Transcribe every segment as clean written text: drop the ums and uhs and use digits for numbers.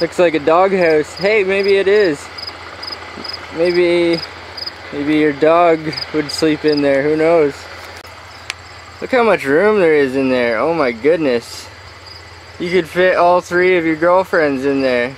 Looks like a doghouse. Hey, maybe it is. Maybe your dog would sleep in there. Who knows? Look how much room there is in there. Oh my goodness. You could fit all 3 of your girlfriends in there.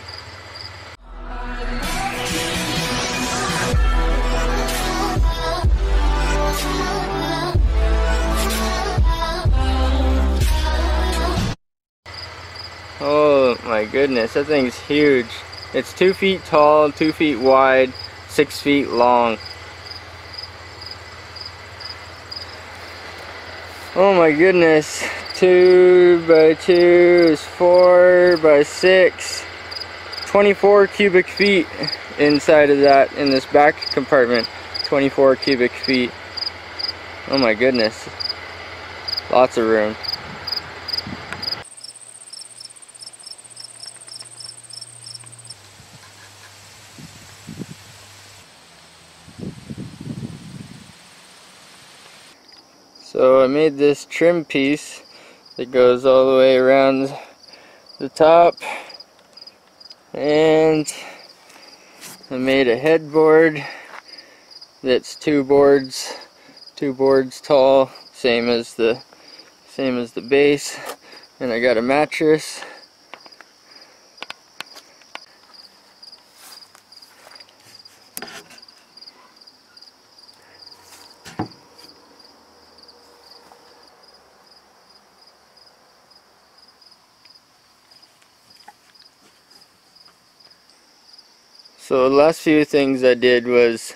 Oh my goodness, that thing's huge. It's 2 feet tall, 2 feet wide, 6 feet long. Oh my goodness, 2 by 2 is 4 by 6. 24 cubic feet inside of that, in this back compartment. 24 cubic feet. Oh my goodness. Lots of room. So I made this trim piece that goes all the way around the top, and I made a headboard that's 2 boards tall, same as the base, and I got a mattress. So the last few things I did was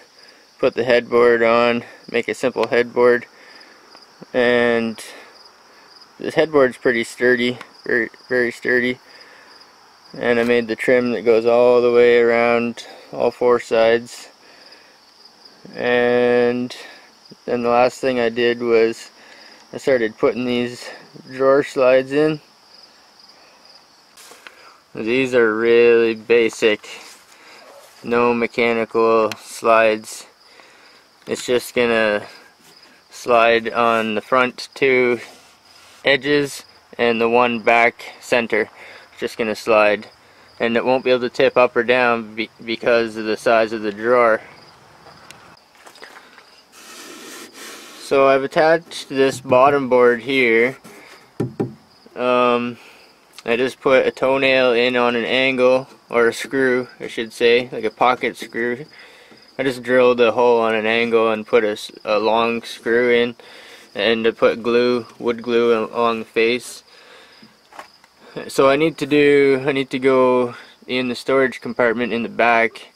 put the headboard on, make a simple headboard, and this headboard's pretty sturdy, very sturdy, and I made the trim that goes all the way around all 4 sides. And then the last thing I did was I started putting these drawer slides in. These are really basic, no mechanical slides. It's just gonna slide on the front 2 edges and the one back center. It's just gonna slide, and it won't be able to tip up or down because of the size of the drawer. So I've attached this bottom board here. I just put a toenail in on an angle, or a screw I should say, like a pocket screw. I just drilled a hole on an angle and put a long screw in, and to put wood glue along the face. So I need to go in the storage compartment in the back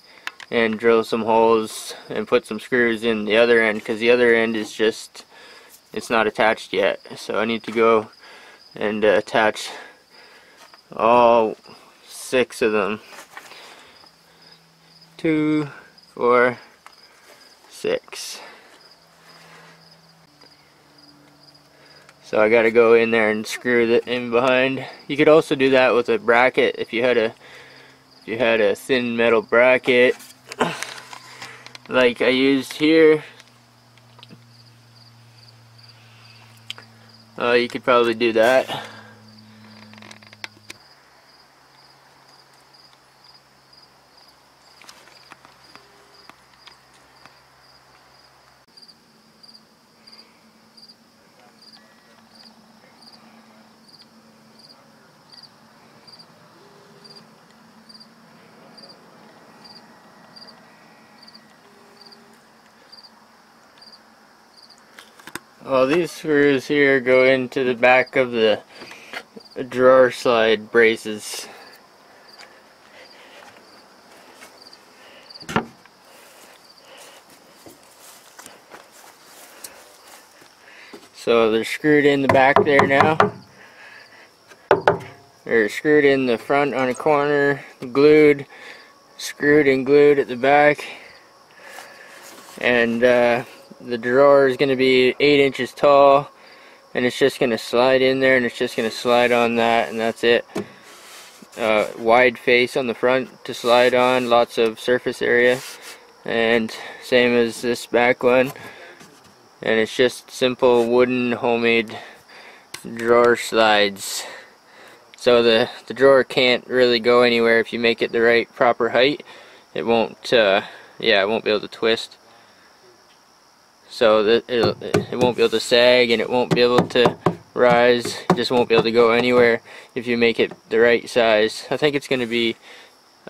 and drill some holes and put some screws in the other end, because the other end is just, it's not attached yet. So I need to go and attach all 6 of them. 2, 4, 6. So I gotta go in there and screw that in behind. You could also do that with a bracket if you had a thin metal bracket like I used here. You could probably do that. Well, these screws here go into the back of the drawer slide braces. So they're screwed in the back there now. They're screwed in the front on a corner, glued, screwed and glued at the back. And the drawer is going to be 8 inches tall, and it's just going to slide in there, and it's just going to slide on that, and that's it. Wide face on the front to slide on, lots of surface area, and same as this back one. And it's just simple wooden homemade drawer slides. So the drawer can't really go anywhere if you make it the right proper height. It won't yeah, it won't be able to twist. So that it won't be able to sag, and it won't be able to rise. It just won't be able to go anywhere if you make it the right size. I think it's going to be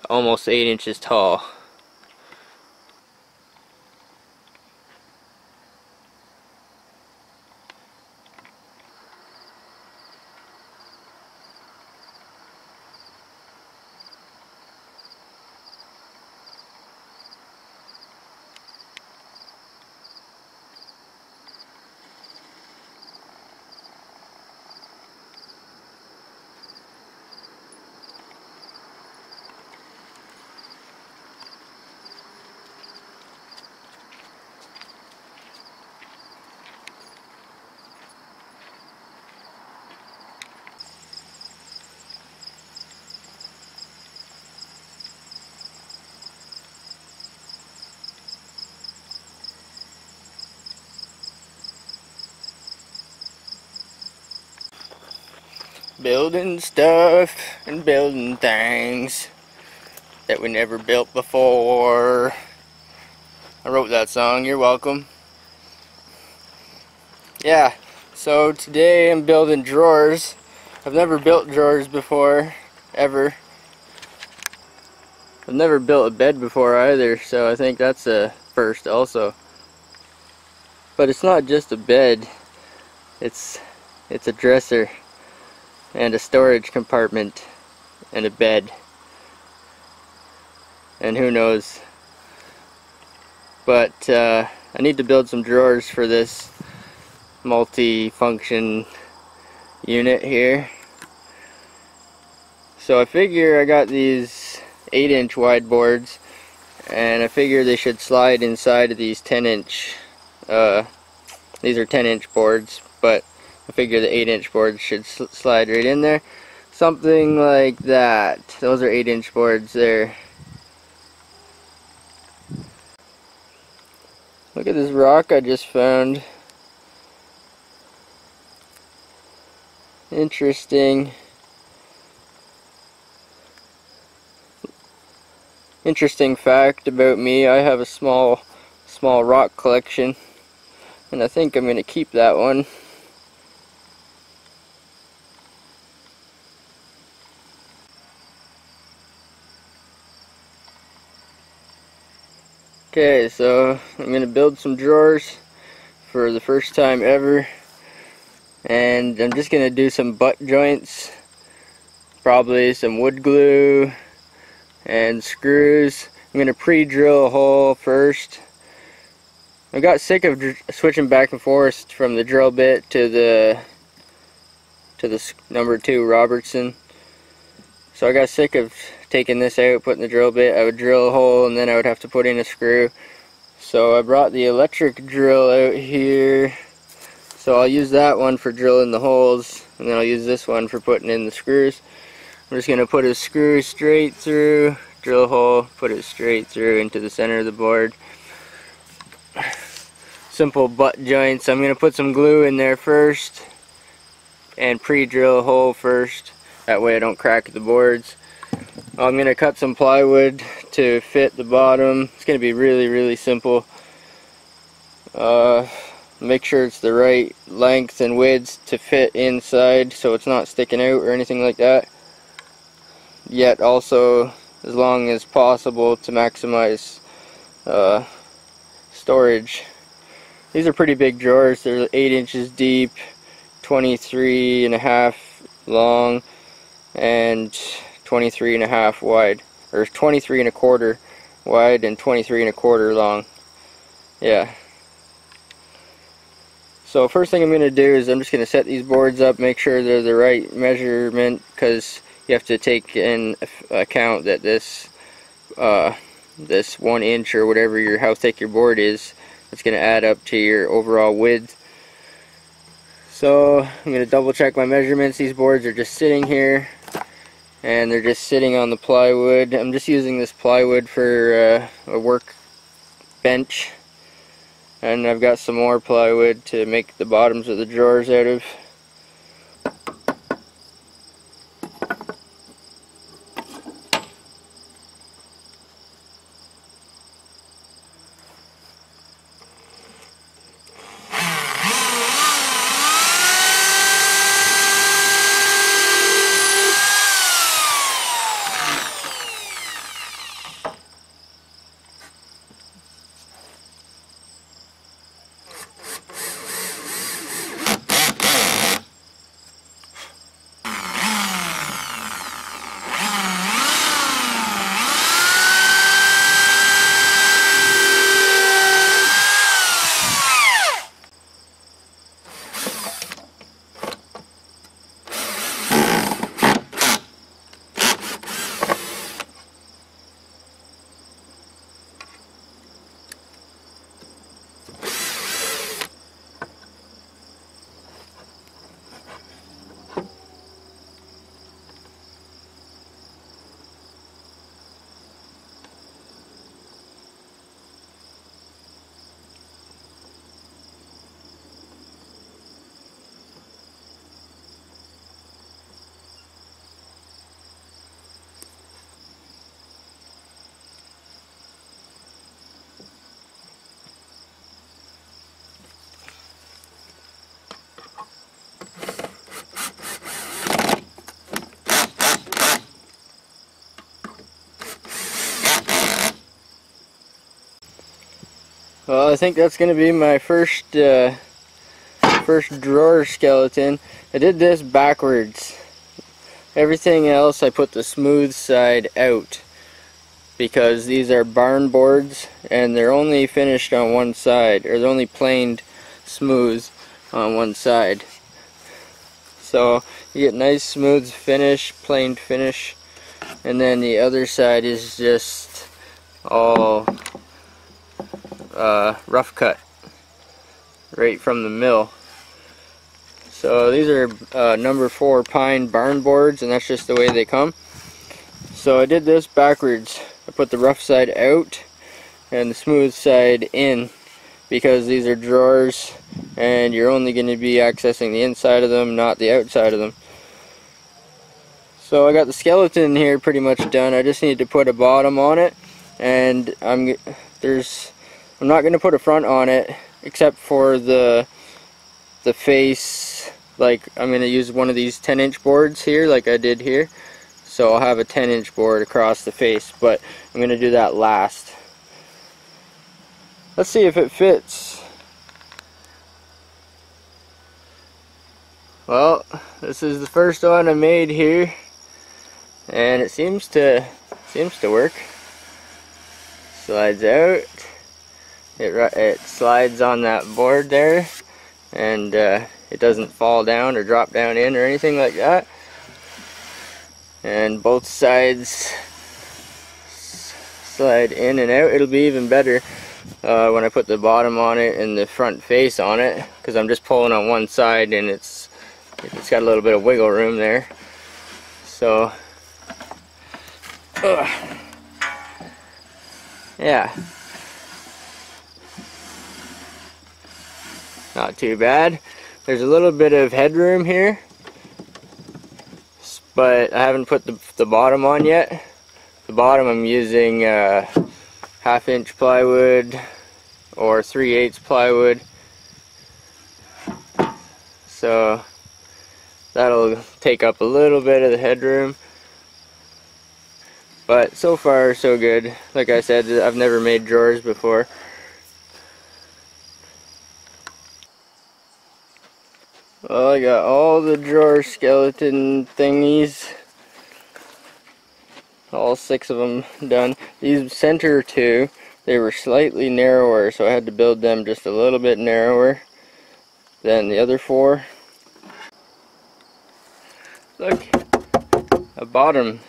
almost 8 inches tall. Building stuff and building things that we never built before. I wrote that song, you're welcome. Yeah, so today I'm building drawers. I've never built drawers before, ever. I've never built a bed before either, so I think that's a first also. But it's not just a bed, it's a dresser and a storage compartment and a bed, and who knows. But I need to build some drawers for this multi-function unit here. So I figure I got these 8-inch wide boards, and I figure they should slide inside of these 10-inch these are 10-inch boards, but I figure the 8-inch boards should slide right in there. Something like that. Those are 8-inch boards there. Look at this rock I just found. Interesting. Interesting fact about me, I have a small rock collection, and I think I'm going to keep that one. Okay, so I'm going to build some drawers for the first time ever, and I'm just going to do some butt joints, probably some wood glue and screws. I'm going to pre-drill a hole first. I got sick of switching back and forth from the drill bit to the number 2 Robertson. So I got sick of taking this out, putting the drill bit. I would drill a hole and then I would have to put in a screw. So I brought the electric drill out here. So I'll use that one for drilling the holes, and then I'll use this one for putting in the screws. I'm just going to put a screw straight through, drill a hole, put it straight through into the center of the board. Simple butt joints. I'm going to put some glue in there first and pre-drill a hole first. That way I don't crack the boards. I'm going to cut some plywood to fit the bottom. It's going to be really simple. Make sure it's the right length and width to fit inside so it's not sticking out or anything like that. Yet also as long as possible to maximize storage. These are pretty big drawers. They're 8 inches deep, 23.5 long, and 23.5 wide, or 23.25 wide and 23.25 long. Yeah. So first thing I'm going to do is I'm just going to set these boards up, make sure they're the right measurement, because you have to take in account that this 1 inch or whatever how thick your board is, it's going to add up to your overall width. So I'm going to double check my measurements. These boards are just sitting here, and they're just sitting on the plywood. I'm just using this plywood for a work bench, and I've got some more plywood to make the bottoms of the drawers out of. Well, I think that's going to be my first drawer skeleton. I did this backwards. Everything else I put the smooth side out because these are barn boards and they're only finished on one side, or they're only planed smooth on one side. So you get nice smooth finish, planed finish, and then the other side is just all rough cut right from the mill. So these are number 4 pine barn boards, and that's just the way they come. So I did this backwards. I put the rough side out and the smooth side in because these are drawers and you're only going to be accessing the inside of them, not the outside of them. So I got the skeleton here pretty much done. I just need to put a bottom on it, and I'm not going to put a front on it except for the face. Like, I'm going to use one of these 10-inch boards here like I did here. So I'll have a 10-inch board across the face, but I'm going to do that last. Let's see if it fits. Well, this is the first one I made here, and it seems to work. Slides out. It slides on that board there, and it doesn't fall down or drop down in or anything like that. And both sides slide in and out. It'll be even better when I put the bottom on it and the front face on it, because I'm just pulling on one side and it's got a little bit of wiggle room there. So yeah, not too bad. There's a little bit of headroom here, but I haven't put the bottom on yet. The bottom I'm using 1/2-inch plywood or 3/8 plywood, so that'll take up a little bit of the headroom. But so far so good. Like I said, I've never made drawers before. Well, I got all the drawer skeleton thingies, all 6 of them done. These center 2, they were slightly narrower, so I had to build them just a little bit narrower than the other 4. Look, a bottom.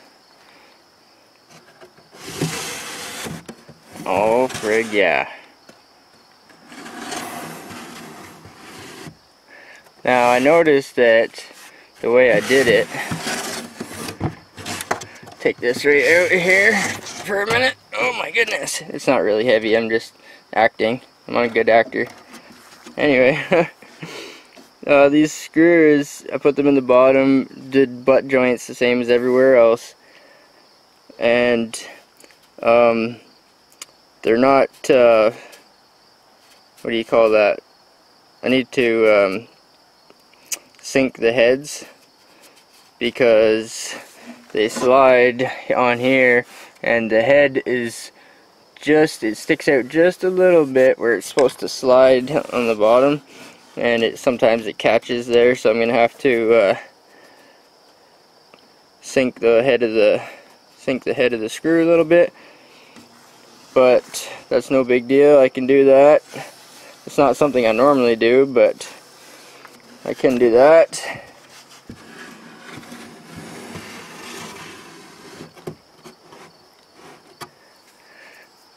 Oh, frig yeah. Now I noticed that the way I did it, take this right out of here for a minute. Oh my goodness, it's not really heavy, I'm just acting. I'm not a good actor. Anyway, these screws, I put them in the bottom, did butt joints the same as everywhere else, and they're not, what do you call that? I need to sink the heads because they slide on here, and the head is just, it sticks out just a little bit where it's supposed to slide on the bottom, and sometimes it catches there, so I'm gonna have to sink the head of the screw a little bit. But that's no big deal, I can do that. It's not something I normally do, but I can do that.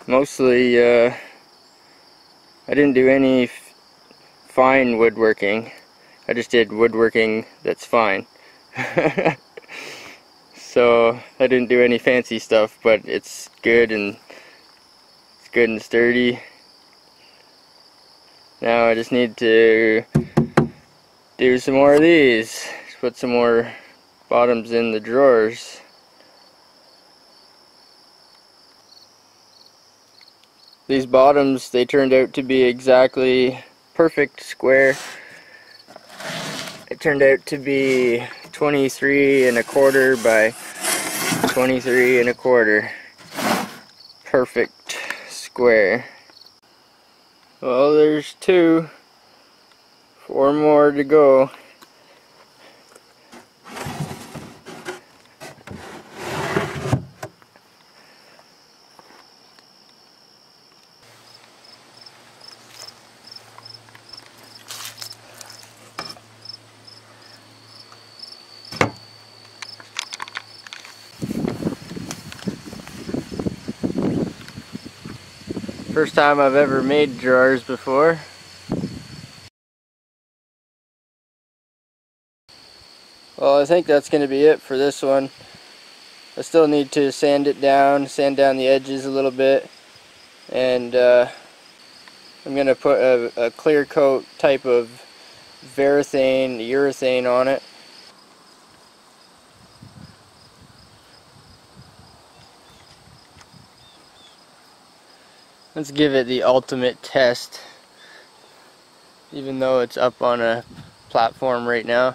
Mostly, I didn't do any fine woodworking. I just did woodworking that's fine. So I didn't do any fancy stuff, but it's good and sturdy. Now I just need to do some more of these. Just put some more bottoms in the drawers. These bottoms, they turned out to be exactly perfect square. It turned out to be 23 1/4 by 23 1/4. Perfect square. Well, there's 2. 4 more to go. First time I've ever made drawers before. Well, I think that's going to be it for this one. I still need to sand it down, sand down the edges a little bit, and I'm going to put a clear coat type of urethane on it. Let's give it the ultimate test, even though it's up on a platform right now.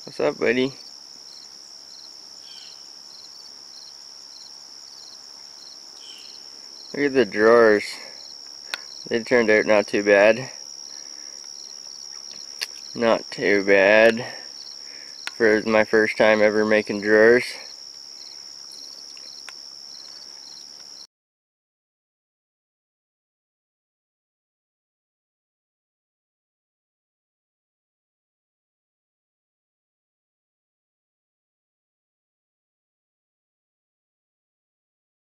What's up, buddy? Look at the drawers. They turned out not too bad. Not too bad for my first time ever making drawers.